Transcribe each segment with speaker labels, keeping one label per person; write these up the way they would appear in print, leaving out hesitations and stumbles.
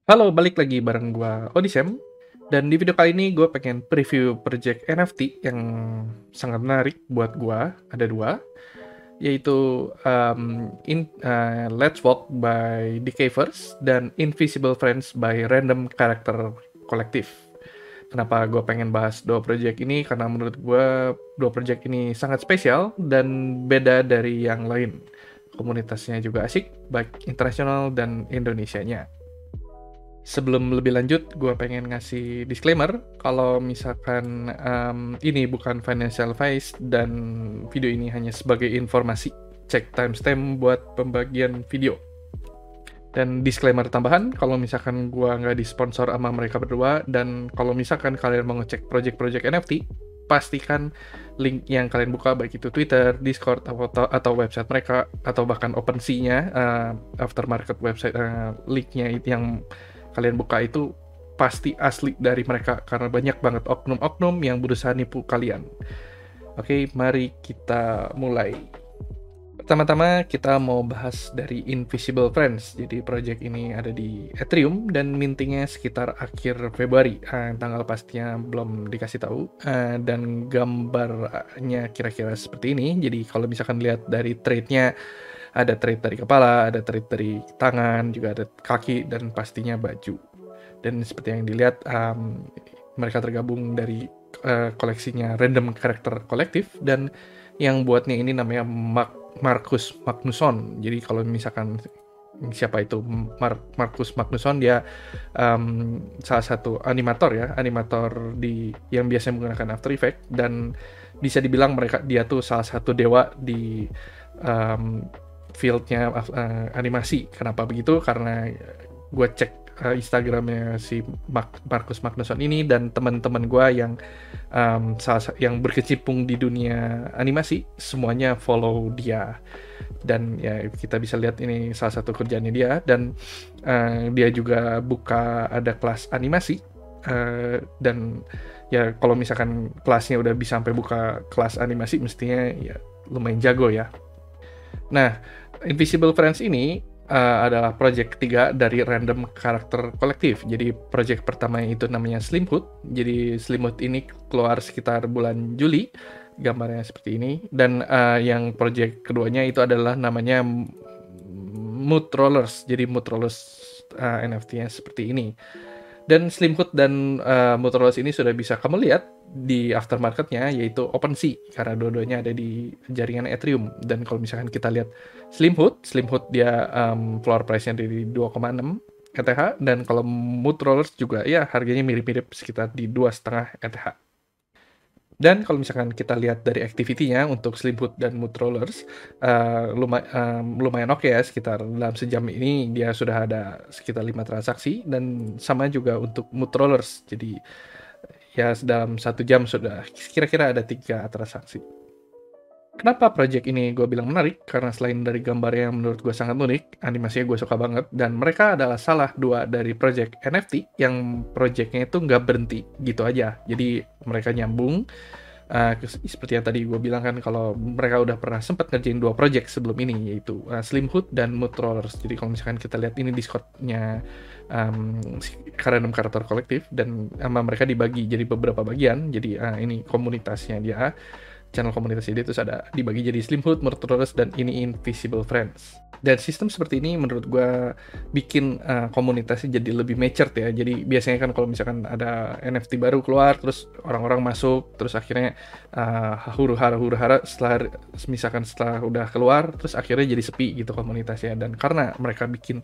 Speaker 1: Halo, balik lagi bareng gua Odysem. Dan di video kali ini gue pengen preview project NFT yang sangat menarik buat gua. Ada dua, yaitu Let's Walk by Decayverse dan Invisible Friends by Random Character Collective. Kenapa gue pengen bahas dua project ini? Karena menurut gue dua project ini sangat spesial dan beda dari yang lain. Komunitasnya juga asik, baik internasional dan Indonesianya. Sebelum lebih lanjut, gue pengen ngasih disclaimer kalau misalkan ini bukan financial advice dan video ini hanya sebagai informasi. Cek timestamp buat pembagian video. Dan disclaimer tambahan, kalau misalkan gue nggak disponsor sama mereka berdua, dan kalau misalkan kalian mau ngecek project-project NFT, pastikan link yang kalian buka, baik itu Twitter, Discord, atau website mereka, atau bahkan OpenSea-nya, aftermarket website, linknya yang kalian buka itu pasti asli dari mereka, karena banyak banget oknum-oknum yang berusaha nipu kalian. Oke, mari kita mulai. Pertama-tama kita mau bahas dari Invisible Friends. Jadi project ini ada di Ethereum dan mintingnya sekitar akhir Februari. Tanggal pastinya belum dikasih tahu. Dan gambarnya kira-kira seperti ini. Jadi kalau misalkan lihat dari trade-nya, ada trade dari kepala, ada trade dari tangan, juga ada kaki, dan pastinya baju. Dan seperti yang dilihat, mereka tergabung dari koleksinya Random Character Collective, dan yang buatnya ini namanya Marcus Magnusson. Jadi kalau misalkan siapa itu Marcus Magnusson, dia salah satu animator yang biasanya menggunakan After Effects, dan bisa dibilang dia tuh salah satu dewa di fieldnya animasi. Kenapa begitu? Karena gue cek Instagramnya si Marcus Magnusson ini, dan teman-teman gue yang berkecimpung di dunia animasi semuanya follow dia. Dan ya kita bisa lihat ini salah satu kerjaannya dia. Dan dia juga ada kelas animasi, dan ya kalau misalkan kelasnya udah bisa sampai buka kelas animasi, mestinya ya lumayan jago ya. Nah, Invisible Friends ini adalah project ketiga dari Random Character Collective. Jadi project pertama itu namanya Slimhood. Jadi Slimhood ini keluar sekitar bulan Juli, gambarnya seperti ini. Dan yang project keduanya itu adalah namanya Mood Rollers. Jadi Mood Rollers NFT-nya seperti ini. Dan Slimhood dan Mood ini sudah bisa kamu lihat di aftermarketnya, yaitu OpenSea, karena dua-duanya ada di jaringan Ethereum. Dan kalau misalkan kita lihat Slimhood dia floor price-nya dari 2,6 ETH, dan kalau Mood juga ya harganya mirip-mirip sekitar di 2,5 ETH. Dan kalau misalkan kita lihat dari activity-nya untuk Slimhood dan Mood lumayan oke ya. Sekitar dalam sejam ini dia sudah ada sekitar 5 transaksi, dan sama juga untuk Mood. Jadi ya dalam 1 jam sudah kira-kira ada 3 transaksi. Kenapa project ini gue bilang menarik? Karena selain dari gambarnya yang menurut gue sangat unik, animasinya gue suka banget, dan mereka adalah salah dua dari project NFT yang projectnya itu nggak berhenti gitu aja. Jadi mereka nyambung. Seperti yang tadi gue bilang kan, kalau mereka udah pernah sempat ngerjain 2 project sebelum ini, yaitu Slimhood dan Mood. Jadi kalau misalkan kita lihat ini Discord-nya Random Character Collective, dan sama mereka dibagi jadi beberapa bagian. Jadi ini komunitasnya dia, channel komunitasnya dia, terus ada dibagi jadi Slimhood, Mood, dan ini Invisible Friends. Dan sistem seperti ini menurut gue bikin komunitasnya jadi lebih matured ya. Jadi biasanya kan kalau misalkan ada NFT baru keluar, terus orang-orang masuk, terus akhirnya huru-hara setelah udah keluar, terus akhirnya jadi sepi gitu komunitasnya. Dan karena mereka bikin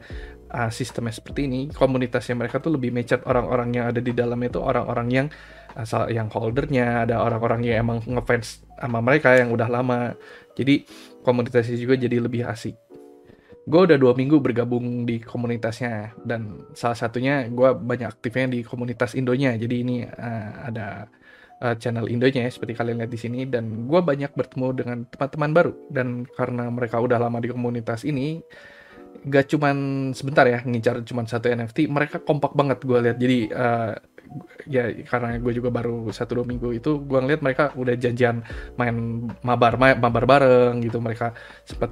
Speaker 1: sistemnya seperti ini, komunitasnya mereka tuh lebih matured. Orang-orang yang ada di dalamnya itu orang-orang yang holdernya, ada orang-orang yang emang ngefans sama mereka yang udah lama. Jadi komunitasnya juga jadi lebih asik. Gue udah 2 minggu bergabung di komunitasnya, dan salah satunya gue banyak aktifnya di komunitas Indonya. Jadi ini ada channel Indonya ya, seperti kalian lihat di sini, dan gue banyak bertemu dengan teman-teman baru. Dan karena mereka udah lama di komunitas ini, gak cuman sebentar ya ngincar cuman satu NFT, mereka kompak banget gue lihat. Jadi ya karena gue juga baru 1-2 minggu itu gue ngeliat mereka udah janjian main mabar bareng gitu, mereka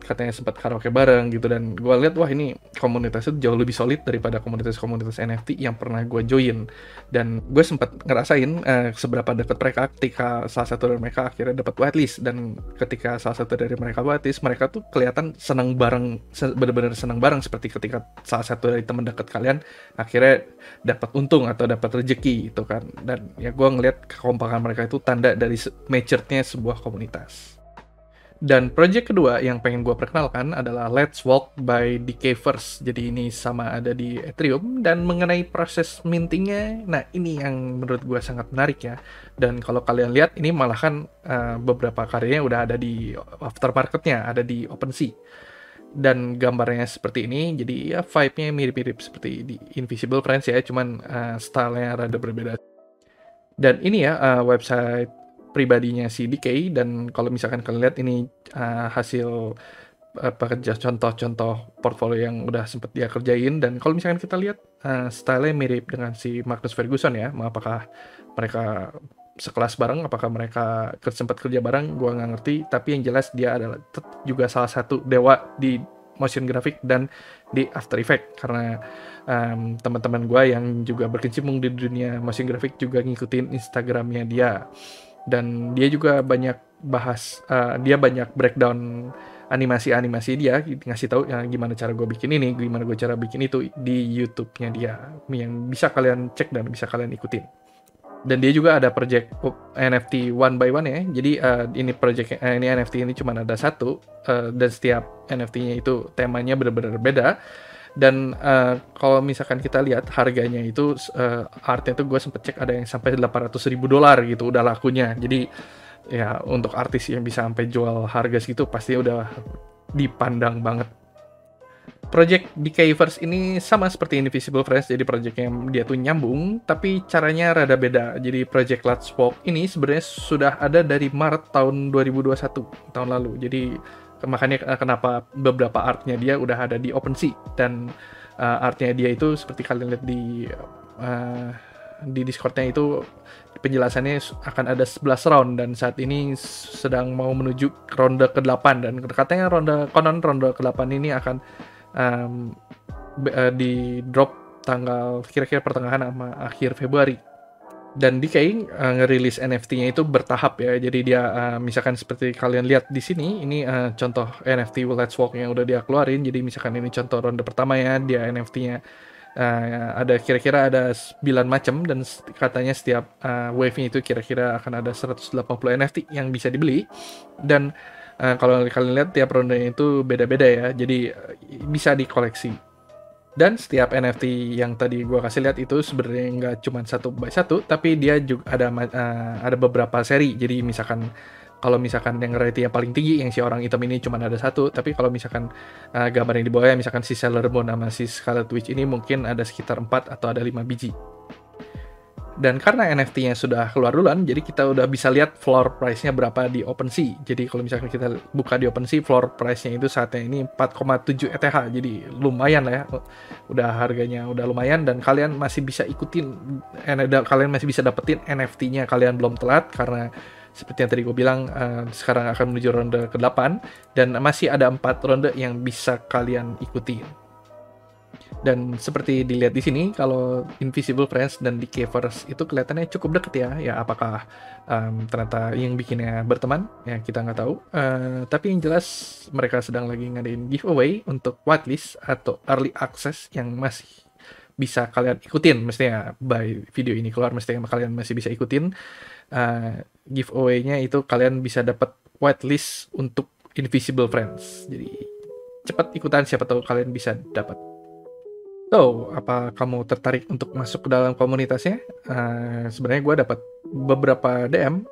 Speaker 1: katanya sempat karaoke bareng gitu, dan gue lihat wah ini komunitas itu jauh lebih solid daripada komunitas-komunitas NFT yang pernah gue join. Dan gue sempat ngerasain seberapa dekat mereka ketika salah satu dari mereka akhirnya dapat whitelist, dan ketika salah satu dari mereka whitelist, mereka tuh kelihatan senang bareng, bener-bener senang bareng, seperti ketika salah satu dari teman dekat kalian akhirnya dapat untung atau dapat rezeki gitu kan. Dan ya gue ngelihat kekompakan mereka itu tanda dari maturednya sebuah komunitas. Dan project kedua yang pengen gue perkenalkan adalah Let's Walk by Decayverse. Jadi ini sama ada di Ethereum, dan mengenai proses mintingnya, nah ini yang menurut gue sangat menarik ya. Dan kalau kalian lihat ini malahan beberapa karyanya udah ada di aftermarketnya, ada di OpenSea. Dan gambarnya seperti ini, jadi ya vibe-nya mirip-mirip seperti di Invisible Friends ya, cuman stylenya rada berbeda. Dan ini ya website pribadinya si Decay, dan kalau misalkan kalian lihat ini hasil pekerja contoh-contoh portfolio yang udah sempet dia kerjain. Dan kalau misalkan kita lihat stylenya mirip dengan si Marcus Ferguson ya, apakah mereka sekelas bareng, apakah mereka sempat kerja bareng, gua nggak ngerti. Tapi yang jelas dia adalah juga salah satu dewa di motion graphic dan di After Effects, karena teman-teman gue yang juga berkecimpung di dunia motion graphic juga ngikutin Instagramnya dia, dan dia juga banyak bahas, dia banyak breakdown animasi dia, ngasih tahu gimana cara gue bikin ini, gimana gue cara bikin itu di YouTube-nya dia, yang bisa kalian cek dan bisa kalian ikutin. Dan dia juga ada project NFT one by one ya. Jadi ini ini NFT ini cuma ada satu, dan setiap NFT-nya itu temanya benar-benar beda. Dan kalau misalkan kita lihat harganya itu artnya itu gue sempet cek ada yang sampai $800.000 gitu udah lakunya. Jadi ya untuk artis yang bisa sampai jual harga segitu pasti udah dipandang banget. Project Decayverse ini sama seperti Invisible Friends, jadi projectnya dia tuh nyambung, tapi caranya rada beda. Jadi project Let's Walk ini sebenarnya sudah ada dari Maret tahun 2021, tahun lalu. Jadi makanya kenapa beberapa artnya dia udah ada di OpenSea, dan artnya dia itu seperti kalian lihat di Discord-nya itu penjelasannya akan ada 11 round, dan saat ini sedang mau menuju ronde ke-8, dan katanya ronde ke-8 ini akan di drop tanggal kira-kira pertengahan sama akhir Februari. Dan Decay ngerilis NFT-nya itu bertahap ya. Jadi dia misalkan seperti kalian lihat di sini, ini contoh NFT Let's Walk yang udah dia keluarin. Jadi misalkan ini contoh ronde pertama ya, dia NFT-nya ada kira-kira ada 9 macam, dan katanya setiap wave-nya itu kira-kira akan ada 180 NFT yang bisa dibeli. Dan kalau kalian lihat tiap rondenya itu beda-beda ya, jadi bisa dikoleksi. Dan setiap NFT yang tadi gue kasih lihat itu sebenarnya nggak cuma 1x1, tapi dia juga ada beberapa seri. Jadi misalkan kalau misalkan yang rate yang paling tinggi yang si orang hitam ini cuma ada satu, tapi kalau misalkan gambar yang di bawahnya misalkan si Sailor Moon sama si Scarlet Witch ini mungkin ada sekitar 4 atau ada 5 biji. Dan karena NFT-nya sudah keluar duluan, jadi kita udah bisa lihat floor price-nya berapa di OpenSea. Jadi kalau misalkan kita buka di OpenSea, floor price-nya itu saatnya ini 4,7 ETH. Jadi lumayan lah ya. Udah harganya udah lumayan, dan kalian masih bisa ikutin, kalian masih bisa dapetin NFT-nya. Kalian belum telat, karena seperti yang tadi gue bilang, sekarang akan menuju ronde ke-8, dan masih ada 4 ronde yang bisa kalian ikuti. Dan seperti dilihat di sini, kalau Invisible Friends dan Decayverse itu kelihatannya cukup deket ya. Ya apakah ternyata yang bikinnya berteman? Ya kita nggak tahu. Tapi yang jelas mereka sedang lagi ngadain giveaway untuk whitelist atau early access yang masih bisa kalian ikutin. Mestinya by video ini keluar, mestinya kalian masih bisa ikutin. Giveaway-nya itu kalian bisa dapat whitelist untuk Invisible Friends. Jadi cepat ikutan, siapa tahu kalian bisa dapat. So, apa kamu tertarik untuk masuk ke dalam komunitasnya? Sebenarnya gue dapat beberapa DM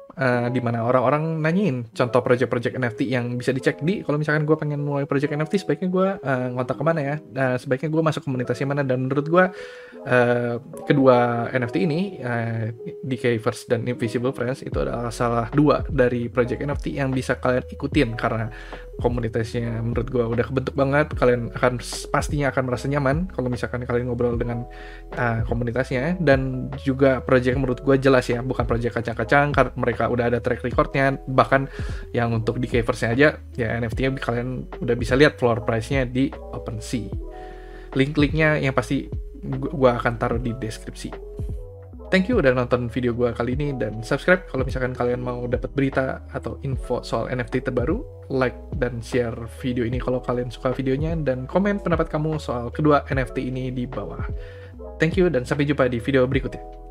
Speaker 1: di mana orang-orang nanyain contoh project-project NFT yang bisa dicek. Kalau misalkan gue pengen mulai project NFT, sebaiknya gue ngontak kemana ya? Sebaiknya gue masuk komunitasnya mana? Dan menurut gue Kedua NFT ini, Decayverse dan Invisible Friends, itu adalah salah dua dari project NFT yang bisa kalian ikutin karena komunitasnya menurut gue udah kebentuk banget. Kalian pastinya akan merasa nyaman kalau misalkan kalian ngobrol dengan komunitasnya, dan juga project menurut gue jelas ya, bukan project kacang-kacang karena mereka udah ada track recordnya. Bahkan yang untuk Decayverse-nya aja ya, NFT-nya kalian udah bisa lihat floor price-nya di OpenSea. Link-linknya yang pasti gue akan taruh di deskripsi. Thank you udah nonton video gue kali ini, dan subscribe kalau misalkan kalian mau dapat berita atau info soal NFT terbaru. Like dan share video ini kalau kalian suka videonya, dan komen pendapat kamu soal kedua NFT ini di bawah. Thank you dan sampai jumpa di video berikutnya.